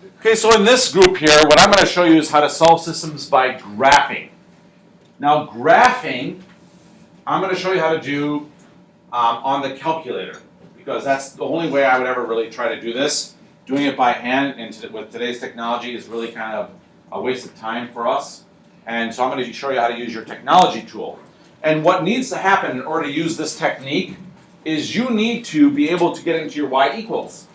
Okay, so in this group here, what I'm going to show you is how to solve systems by graphing. Now, graphing, I'm going to show you how to do on the calculator, because that's the only way I would ever really try to do this. Doing it by hand with today's technology is really kind of a waste of time for us. And so I'm going to show you how to use your technology tool. And what needs to happen in order to use this technique is you need to be able to get into your y equals.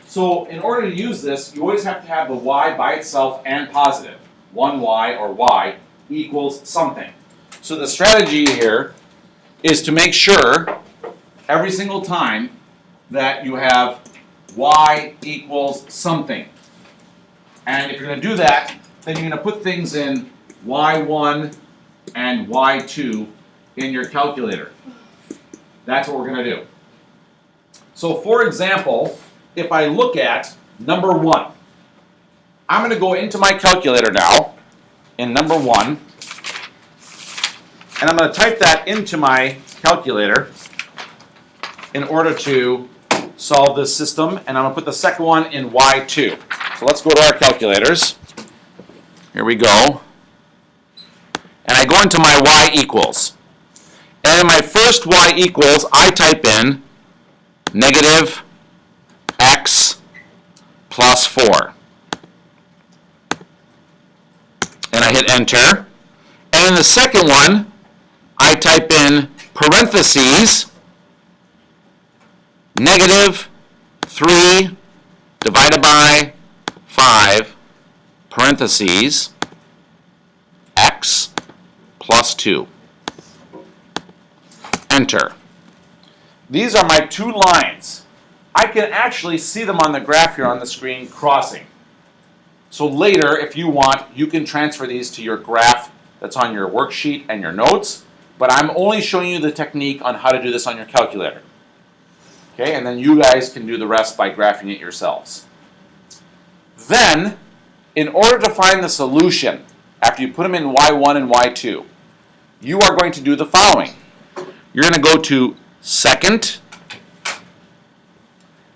So in order to use this, you always have to have the y by itself and positive. 1y or y equals something. So the strategy here is to make sure every single time that you have y equals something. And if you're going to do that, then you're going to put things in y1 and y2 in your calculator. That's what we're going to do. So for example, if I look at number 1, I'm going to go into my calculator now in number 1, and I'm going to type that into my calculator in order to solve this system, and I'm going to put the second one in y2. So let's go to our calculators. Here we go. And I go into my y equals. And in my first y equals, I type in negative x plus 4. And I hit enter. And in the second one, I type in parentheses, negative 3 divided by 5, parentheses, x plus 2. Enter. These are my two lines. I can actually see them on the graph here on the screen crossing. So later, if you want, you can transfer these to your graph that's on your worksheet and your notes, but I'm only showing you the technique on how to do this on your calculator. Okay, and then you guys can do the rest by graphing it yourselves. Then, in order to find the solution, after you put them in y1 and y2, you are going to do the following. You're going to go to second,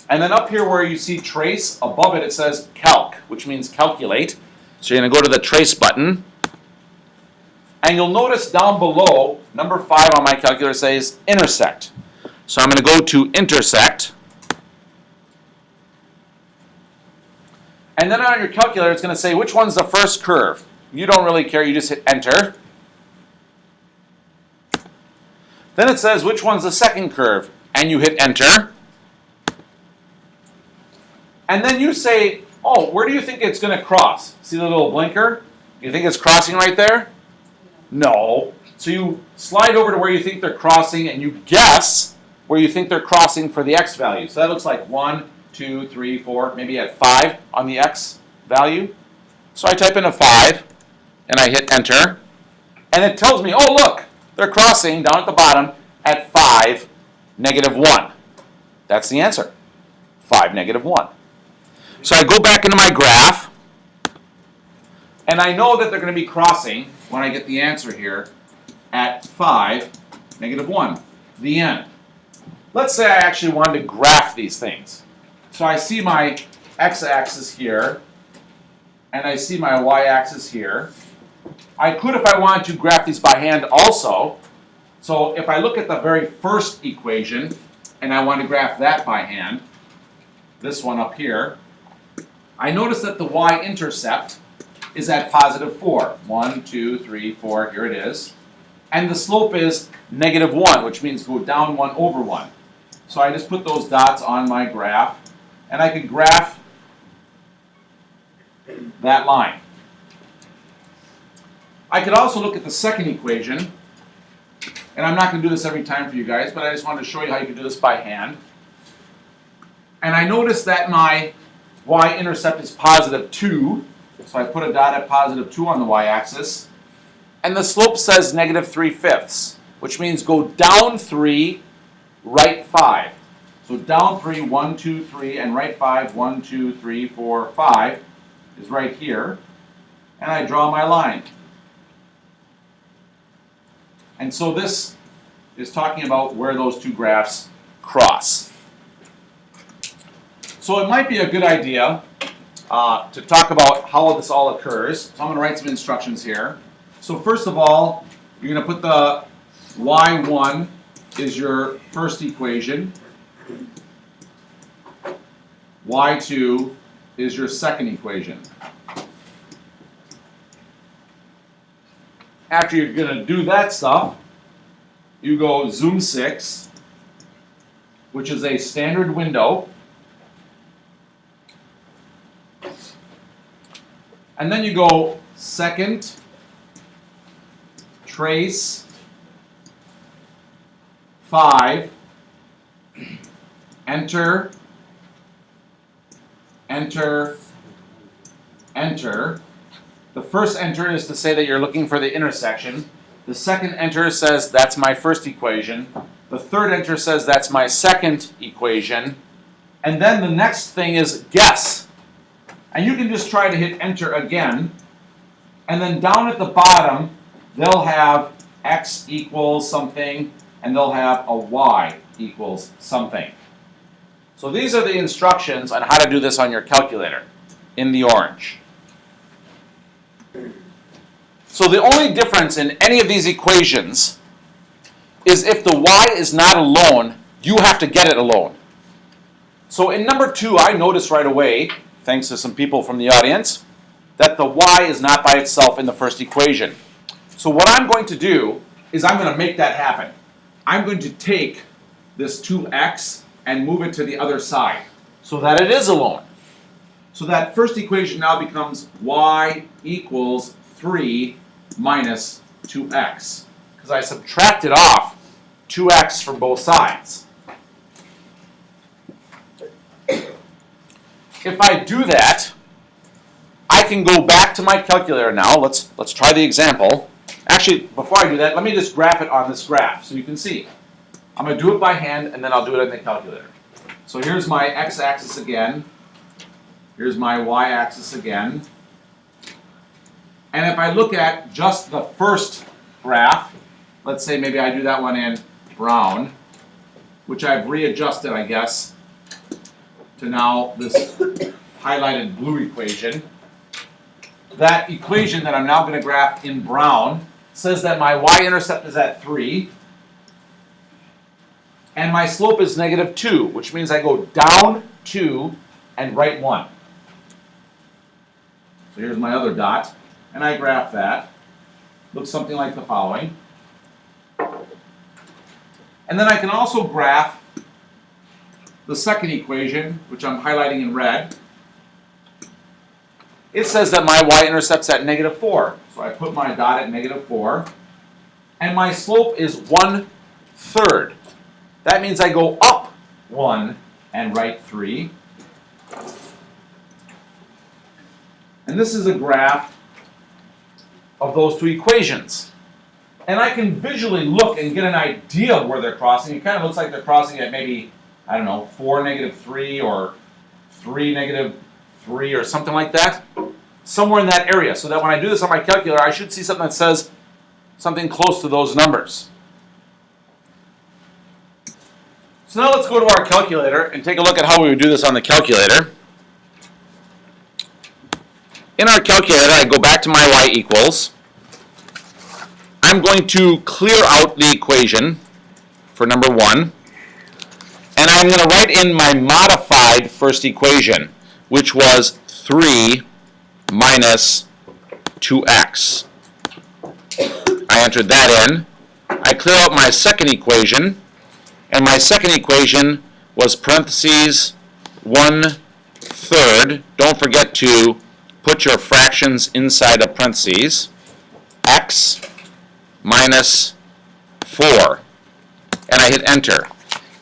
and then up here where you see trace, above it, it says calc, which means calculate. So you're going to go to the trace button, and you'll notice down below, number 5 on my calculator says intersect. So I'm going to go to intersect, and then on your calculator it's going to say which one's the first curve. You don't really care, you just hit enter. Then it says which one's the second curve, and you hit enter. And then you say, oh, where do you think it's going to cross? See the little blinker? You think it's crossing right there? No. So you slide over to where you think they're crossing, and you guess where you think they're crossing for the x value. So that looks like 1, 2, 3, 4, maybe at 5 on the x value. So I type in a 5, and I hit enter. And it tells me, oh, look, they're crossing down at the bottom at 5, negative 1. That's the answer, 5, negative 1. So I go back into my graph, and I know that they're going to be crossing, when I get the answer here, at 5, negative 1, the end. Let's say I actually wanted to graph these things. So I see my x-axis here, and I see my y-axis here. I could, if I wanted to, graph these by hand also. So if I look at the very first equation, and I want to graph that by hand, this one up here, I notice that the y-intercept is at positive 4. 1, 2, 3, 4, here it is. And the slope is negative 1, which means go down 1 over 1. So I just put those dots on my graph, and I could graph that line. I could also look at the second equation, and I'm not going to do this every time for you guys, but I just wanted to show you how you can do this by hand. And I notice that my y-intercept is positive 2, so I put a dot at positive 2 on the y-axis. And the slope says negative 3/5, which means go down 3, right 5. So down 3, 1, 2, 3, and right 5, 1, 2, 3, 4, 5 is right here. And I draw my line. And so this is talking about where those two graphs cross. So it might be a good idea to talk about how this all occurs. So I'm going to write some instructions here. So first of all, you're going to put the y1 is your first equation. y2 is your second equation. After you're going to do that stuff, you go zoom 6, which is a standard window. And then you go second, trace, 5, enter, enter, enter. The first enter is to say that you're looking for the intersection. The second enter says that's my first equation. The third enter says that's my second equation. And then the next thing is guess. And you can just try to hit enter again. And then down at the bottom, they'll have x equals something, and they'll have a y equals something. So these are the instructions on how to do this on your calculator in the orange. So the only difference in any of these equations is if the y is not alone, you have to get it alone. So in number 2, I noticed right away, thanks to some people from the audience, that the y is not by itself in the first equation. So what I'm going to do is I'm going to make that happen. I'm going to take this 2x and move it to the other side so that it is alone. So that first equation now becomes y equals 3 minus 2x, because I subtracted off 2x from both sides. If I do that, I can go back to my calculator now. Let's try the example. Actually, before I do that, let me just graph it on this graph so you can see. I'm going to do it by hand, and then I'll do it in the calculator. So here's my x-axis again. Here's my y-axis again. And if I look at just the first graph, let's say maybe I do that one in brown, which I've readjusted, I guess, to now this highlighted blue equation. That equation that I'm now going to graph in brown says that my y-intercept is at 3, and my slope is negative 2, which means I go down 2 and right 1. So here's my other dot. And I graph that. Looks something like the following. And then I can also graph the second equation, which I'm highlighting in red. It says that my y-intercept's at negative 4. So I put my dot at negative 4. And my slope is 1/3. That means I go up 1 and right 3. And this is a graph of those two equations. And I can visually look and get an idea of where they're crossing. It kind of looks like they're crossing at maybe, I don't know, 4, -3 or 3, -3 or something like that. Somewhere in that area. So that when I do this on my calculator, I should see something that says something close to those numbers. So now let's go to our calculator and take a look at how we would do this on the calculator. In our calculator, I go back to my y equals. I'm going to clear out the equation for number 1. And I'm going to write in my modified first equation, which was 3 minus 2x. I entered that in. I clear out my second equation. And my second equation was parentheses 1/3. Don't forget to put your fractions inside of parentheses. X minus 4. And I hit enter.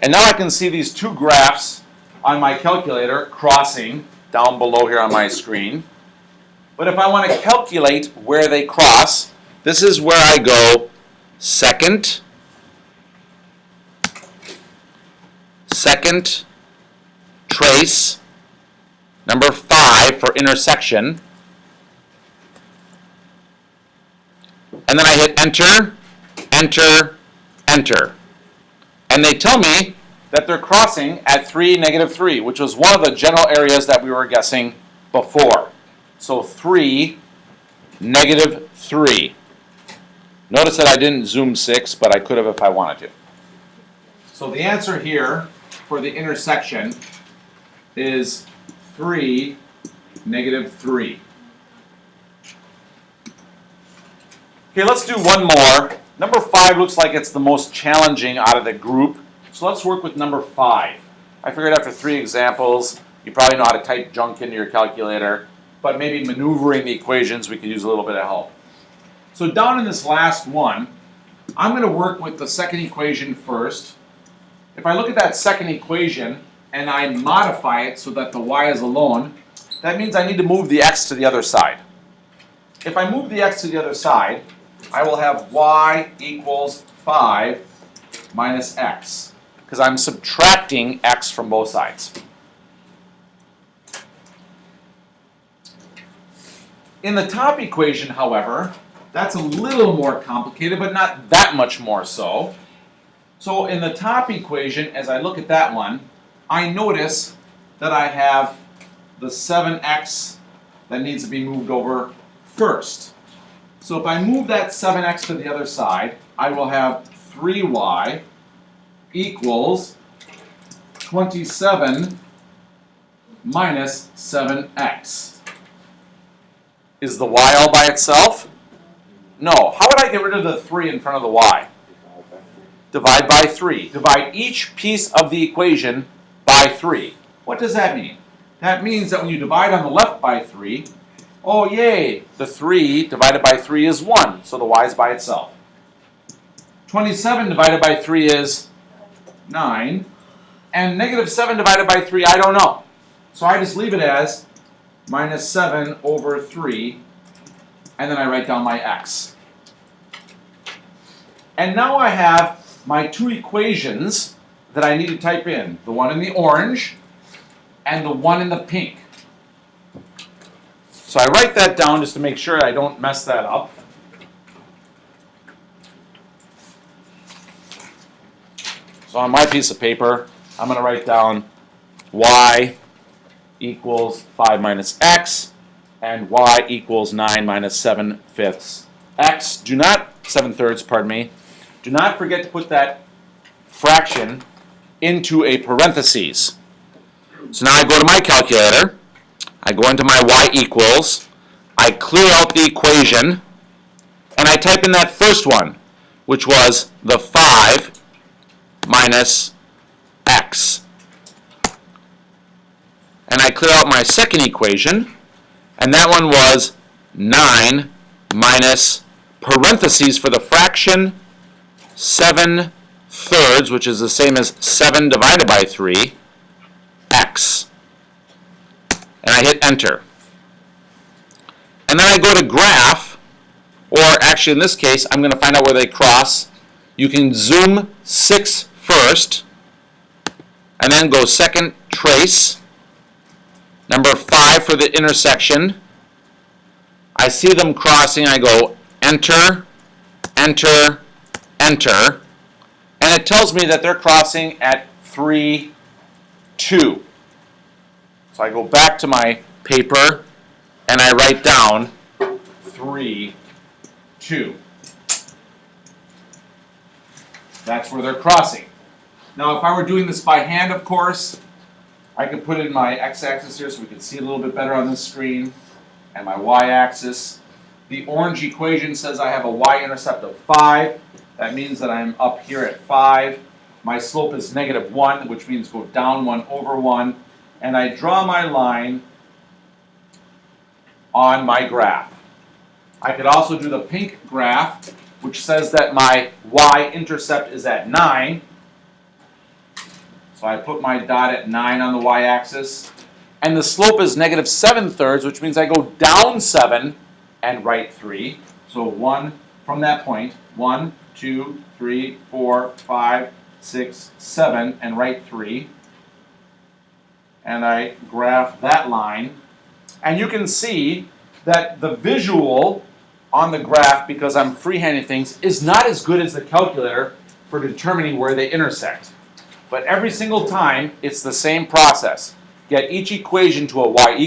And now I can see these two graphs on my calculator crossing down below here on my screen. But if I want to calculate where they cross, this is where I go second, trace, number 5 for intersection, and then I hit enter, enter, enter. And they tell me that they're crossing at 3, -3, which was one of the general areas that we were guessing before. So 3, negative 3. Notice that I didn't zoom 6, but I could have if I wanted to. So the answer here for the intersection is 3, negative 3. Okay, let's do one more. Number 5 looks like it's the most challenging out of the group. So let's work with number 5. I figured after 3 examples, you probably know how to type junk into your calculator, but maybe maneuvering the equations, we could use a little bit of help. So down in this last one, I'm going to work with the second equation first. If I look at that second equation and I modify it so that the y is alone, that means I need to move the x to the other side. If I move the x to the other side, I will have y equals 5 minus x, because I'm subtracting x from both sides. In the top equation, however, that's a little more complicated, but not that much more so. So in the top equation, as I look at that one, I notice that I have the 7x that needs to be moved over first. So if I move that 7x to the other side, I will have 3y equals 27 minus 7x. Is the y all by itself? No. How would I get rid of the 3 in front of the y? Divide by 3. Divide each piece of the equation by 3. What does that mean? That means that when you divide on the left by 3, oh yay, the 3 divided by 3 is 1, so the y is by itself. 27 divided by 3 is 9, and negative 7 divided by 3, I don't know. So I just leave it as minus 7 over 3, and then I write down my x. And now I have my 2 equations that I need to type in, the one in the orange and the one in the pink. So I write that down just to make sure I don't mess that up. So on my piece of paper, I'm going to write down y equals 5 minus x and y equals 9 minus 7/5 x. Do not, 7/3, pardon me. Do not forget to put that fraction into a parentheses. So now I go to my calculator, I go into my y equals, I clear out the equation, and I type in that first one, which was the 5 minus x. And I clear out my second equation, and that one was 9 minus parentheses for the fraction 7/3, which is the same as 7 divided by 3, x. And I hit enter. And then I go to graph, or actually in this case, I'm going to find out where they cross. You can zoom 6 first, and then go second trace. Number 5 for the intersection. I see them crossing, I go enter, enter, enter, and it tells me that they're crossing at 3, 2. So I go back to my paper and I write down 3, 2. That's where they're crossing. Now if I were doing this by hand, of course, I could put in my x-axis here so we can see a little bit better on this screen, and my y-axis. The orange equation says I have a y-intercept of 5. That means that I'm up here at 5. My slope is negative 1, which means go down 1 over 1. And I draw my line on my graph. I could also do the pink graph, which says that my y-intercept is at 9. So I put my dot at 9 on the y-axis. And the slope is negative 7/3, which means I go down 7 and write 3. So 1 from that point, 1, 2, 3, 4, 5, 6, 7, and write 3. And I graph that line. And you can see that the visual on the graph, because I'm freehanding things, is not as good as the calculator for determining where they intersect. But every single time, it's the same process. Get each equation to a y equal